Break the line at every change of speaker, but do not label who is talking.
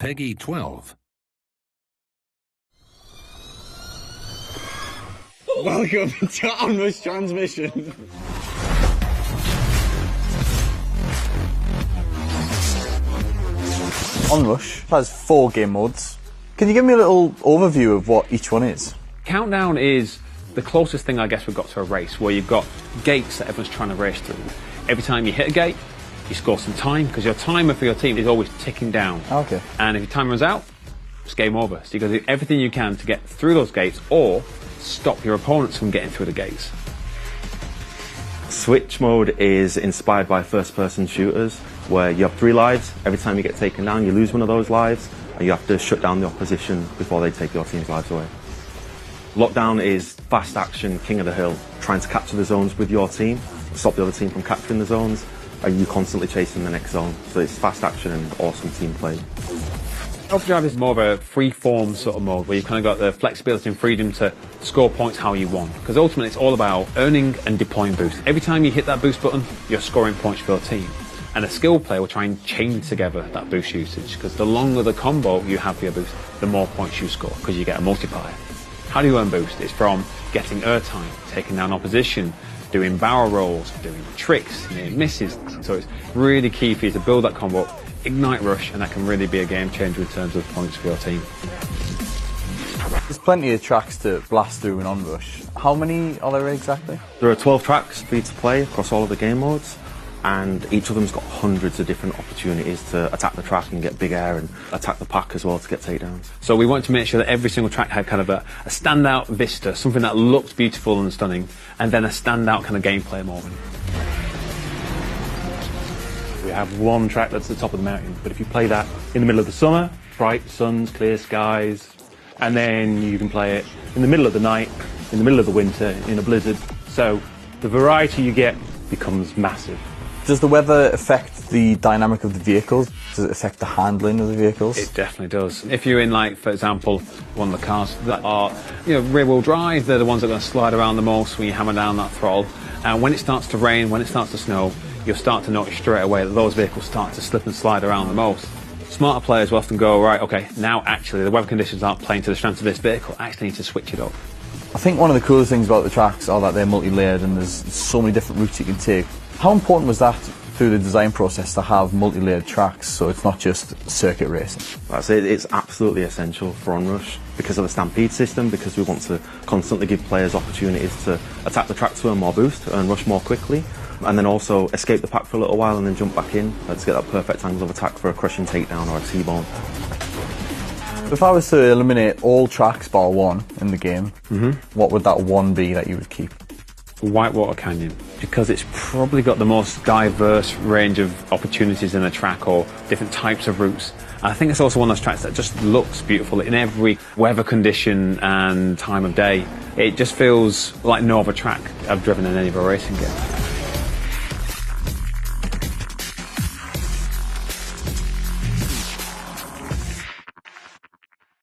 Peggy 12.
Welcome to ONRUSH Transmission. ONRUSH has 4 game modes. Can you give me a little overview of what each one is?
Countdown is the closest thing I guess we've got to a race, where you've got gates that everyone's trying to race through. Every time you hit a gate, you score some time, because your timer for your team is always ticking down.
Okay.
And if your time runs out, it's game over. So you've got to do everything you can to get through those gates or stop your opponents from getting through the gates.
Switch mode is inspired by first-person shooters, where you have 3 lives. Every time you get taken down, you lose one of those lives, and you have to shut down the opposition before they take your team's lives away. Lockdown is fast action, king of the hill, trying to capture the zones with your team, stop the other team from capturing the zones, and you constantly chasing the next zone. So it's fast action and awesome team play.
Overdrive is more of a free-form sort of mode, where you've kind of got the flexibility and freedom to score points how you want. Because ultimately it's all about earning and deploying boosts. Every time you hit that boost button, you're scoring points for your team. And a skill player will try and chain together that boost usage, because the longer the combo you have for your boost, the more points you score, because you get a multiplier. How do you earn boost? It's from getting airtime, taking down opposition, doing barrel rolls, doing tricks, near misses. So it's really key for you to build that combo up, ignite rush, and that can really be a game changer in terms of points for your team.
There's plenty of tracks to blast through in ONRUSH. How many are there exactly?
There are 12 tracks for you to play across all of the game modes, and each of them's got hundreds of different opportunities to attack the track and get big air, and attack the pack as well to get takedowns.
So we wanted to make sure that every single track had kind of a standout vista, something that looked beautiful and stunning, and then a standout kind of gameplay moment.
We have one track that's at the top of the mountain, but if you play that in the middle of the summer, bright suns, clear skies, and then you can play it in the middle of the night, in the middle of the winter, in a blizzard. So the variety you get becomes massive.
Does the weather affect the dynamic of the vehicles? Does it affect the handling of the vehicles?
It definitely does. If you're in, like, for example, one of the cars that are, rear-wheel drive, they're the ones that are going to slide around the most when you hammer down that throttle. And when it starts to rain, when it starts to snow, you'll start to notice straight away that those vehicles start to slip and slide around the most. Smarter players will often go, right, okay, now actually the weather conditions aren't playing to the strength of this vehicle, I actually need to switch it up.
I think one of the coolest things about the tracks are that they're multi-layered and there's so many different routes you can take. How important was that through the design process to have multi-layered tracks, so it's not just circuit racing?
That's it. It's absolutely essential for ONRUSH because of the stampede system, because we want to constantly give players opportunities to attack the track to earn more boost, earn rush more quickly, and then also escape the pack for a little while and then jump back in to get that perfect angle of attack for a crushing takedown or a T-bone.
If I was to eliminate all tracks bar one in the game, what would that one be that you would keep?
Whitewater Canyon, because it's probably got the most diverse range of opportunities in a track, or different types of routes. And I think it's also one of those tracks that just looks beautiful in every weather condition and time of day. It just feels like no other track I've driven in any of a racing game.